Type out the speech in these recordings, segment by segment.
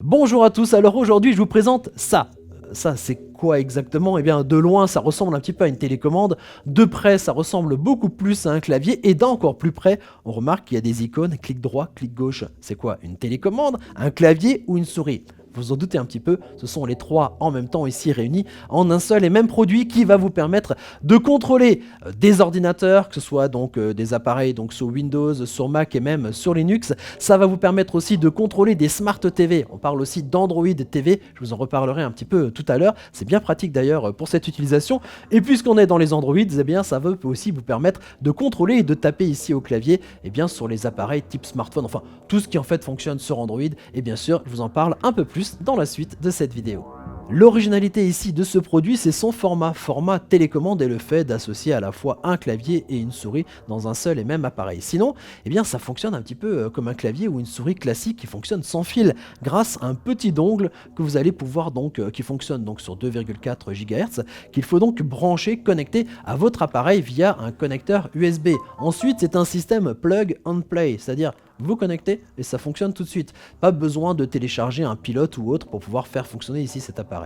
Bonjour à tous, alors aujourd'hui je vous présente ça. Ça c'est quoi exactement? Eh bien de loin ça ressemble un petit peu à une télécommande, de près ça ressemble beaucoup plus à un clavier et d'encore plus près on remarque qu'il y a des icônes, clic droit, clic gauche. C'est quoi? Une télécommande, un clavier ou une souris? Vous en doutez un petit peu, ce sont les trois en même temps ici réunis en un seul et même produit qui va vous permettre de contrôler des ordinateurs, que ce soit donc des appareils donc sur Windows, sur Mac et même sur Linux. Ça va vous permettre aussi de contrôler des Smart TV. On parle aussi d'Android TV, je vous en reparlerai un petit peu tout à l'heure. C'est bien pratique d'ailleurs pour cette utilisation. Et puisqu'on est dans les Androids, eh bien ça peut aussi vous permettre de contrôler et de taper ici au clavier eh bien sur les appareils type smartphone, enfin tout ce qui en fait fonctionne sur Android. Et bien sûr, je vous en parle un peu plus dans la suite de cette vidéo. L'originalité ici de ce produit, c'est son format télécommande et le fait d'associer à la fois un clavier et une souris dans un seul et même appareil. Sinon, eh bien, ça fonctionne un petit peu comme un clavier ou une souris classique qui fonctionne sans fil, grâce à un petit dongle que vous allez pouvoir donc, qui fonctionne donc sur 2,4 GHz, qu'il faut donc brancher, connecter à votre appareil via un connecteur USB. Ensuite, c'est un système plug and play, c'est-à-dire vous connectez et ça fonctionne tout de suite. Pas besoin de télécharger un pilote ou autre pour pouvoir faire fonctionner ici cet appareil.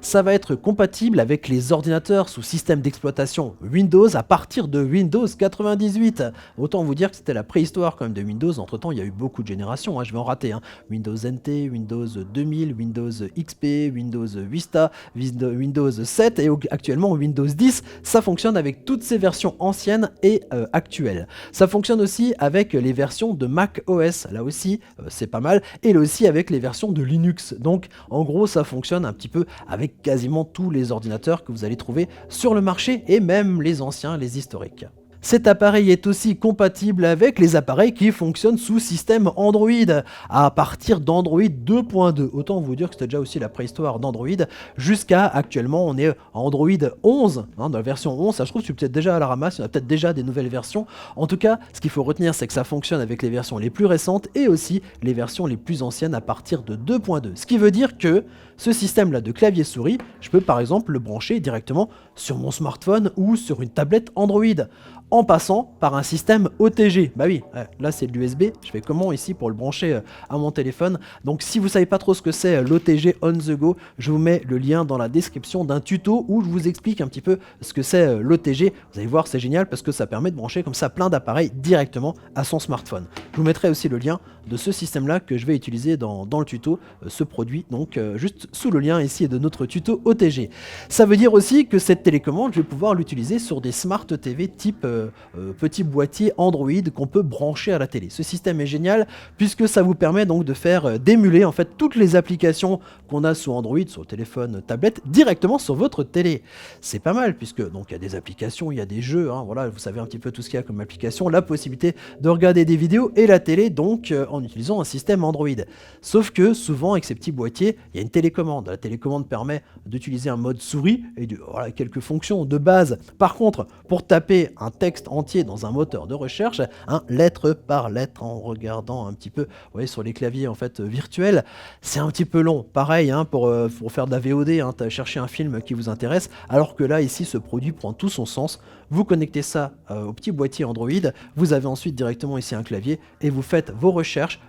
Ça va être compatible avec les ordinateurs sous système d'exploitation Windows à partir de Windows 98. Autant vous dire que c'était la préhistoire quand même de Windows. Entre temps, il y a eu beaucoup de générations, je vais en rater. Windows NT, Windows 2000, Windows XP, Windows Vista, Windows 7 et actuellement Windows 10. Ça fonctionne avec toutes ces versions anciennes et actuelles. Ça fonctionne aussi avec les versions de Mac OS. Là aussi, c'est pas mal. Et là aussi avec les versions de Linux. Donc, en gros, ça fonctionne un petit peu avec quasiment tous les ordinateurs que vous allez trouver sur le marché et même les anciens, les historiques. Cet appareil est aussi compatible avec les appareils qui fonctionnent sous système Android à partir d'Android 2.2. Autant vous dire que c'était déjà aussi la préhistoire d'Android jusqu'à actuellement on est à Android 11, dans la version 11, ça je trouve que je suis peut-être déjà à la ramasse, il y en a peut-être déjà des nouvelles versions. En tout cas, ce qu'il faut retenir c'est que ça fonctionne avec les versions les plus récentes et aussi les versions les plus anciennes à partir de 2.2. Ce qui veut dire que ce système-là de clavier souris, je peux par exemple le brancher directement sur mon smartphone ou sur une tablette Android en passant par un système OTG. Bah oui, là c'est de l'USB, je fais comment ici pour le brancher à mon téléphone. Donc si vous savez pas trop ce que c'est l'OTG on the go, je vous mets le lien dans la description d'un tuto où je vous explique un petit peu ce que c'est l'OTG. Vous allez voir, c'est génial parce que ça permet de brancher comme ça plein d'appareils directement à son smartphone. Je vous mettrai aussi le lien de ce système-là que je vais utiliser dans le tuto, ce produit, donc juste sous le lien ici de notre tuto OTG. Ça veut dire aussi que cette télécommande, je vais pouvoir l'utiliser sur des Smart TV type petit boîtier Android qu'on peut brancher à la télé. Ce système est génial puisque ça vous permet donc de faire d'émuler en fait toutes les applications qu'on a sous Android, sur téléphone, tablette, directement sur votre télé. C'est pas mal puisque donc il y a des applications, il y a des jeux, voilà, vous savez un petit peu tout ce qu'il y a comme application, la possibilité de regarder des vidéos et la télé donc en utilisant un système Android. Sauf que souvent avec ces petits boîtiers, il y a une télécommande. La télécommande permet d'utiliser un mode souris et voilà, quelques fonctions de base. Par contre, pour taper un texte entier dans un moteur de recherche, lettre par lettre, en regardant un petit peu, vous voyez, sur les claviers en fait virtuels, c'est un petit peu long. Pareil pour faire de la VOD, chercher un film qui vous intéresse, alors que là ici ce produit prend tout son sens. Vous connectez ça au petit boîtier Android, vous avez ensuite directement ici un clavier et vous faites vos recherches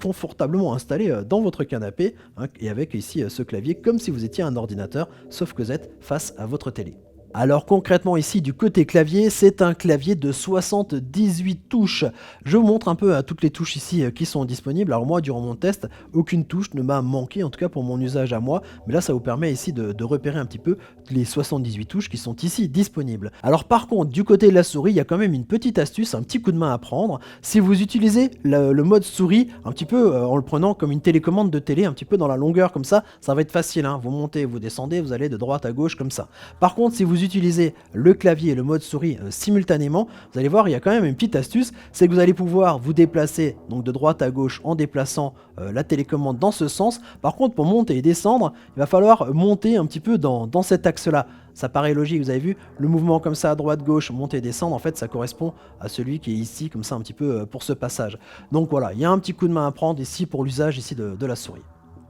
confortablement installé dans votre canapé et avec ici ce clavier comme si vous étiez un ordinateur, sauf que vous êtes face à votre télé. Alors concrètement ici du côté clavier, c'est un clavier de 78 touches. Je vous montre un peu toutes les touches ici qui sont disponibles. Alors moi durant mon test, aucune touche ne m'a manqué, en tout cas pour mon usage à moi. Mais là ça vous permet ici de repérer un petit peu les 78 touches qui sont ici disponibles. Alors par contre du côté de la souris, il y a quand même une petite astuce, un petit coup de main à prendre. Si vous utilisez le mode souris un petit peu en le prenant comme une télécommande de télé, un petit peu dans la longueur comme ça va être facile. Vous montez, vous descendez, vous allez de droite à gauche comme ça. Par contre si vous utilisez le clavier et le mode souris simultanément, vous allez voir il y a quand même une petite astuce, c'est que vous allez pouvoir vous déplacer donc de droite à gauche en déplaçant la télécommande dans ce sens. Par contre pour monter et descendre, il va falloir monter un petit peu dans cet axe là. Ça paraît logique, vous avez vu, le mouvement comme ça à droite gauche, monter et descendre, en fait ça correspond à celui qui est ici comme ça un petit peu pour ce passage. Donc voilà, il y a un petit coup de main à prendre ici pour l'usage ici de la souris.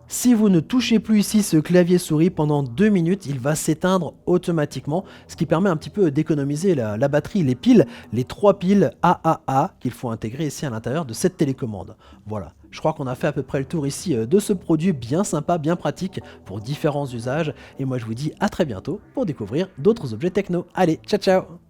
Si vous ne touchez plus ici ce clavier souris pendant 2 minutes, il va s'éteindre automatiquement, ce qui permet un petit peu d'économiser la batterie, les piles, les 3 piles AAA qu'il faut intégrer ici à l'intérieur de cette télécommande. Voilà. Je crois qu'on a fait à peu près le tour ici de ce produit bien sympa, bien pratique pour différents usages. Et moi je vous dis à très bientôt pour découvrir d'autres objets techno. Allez, ciao ciao!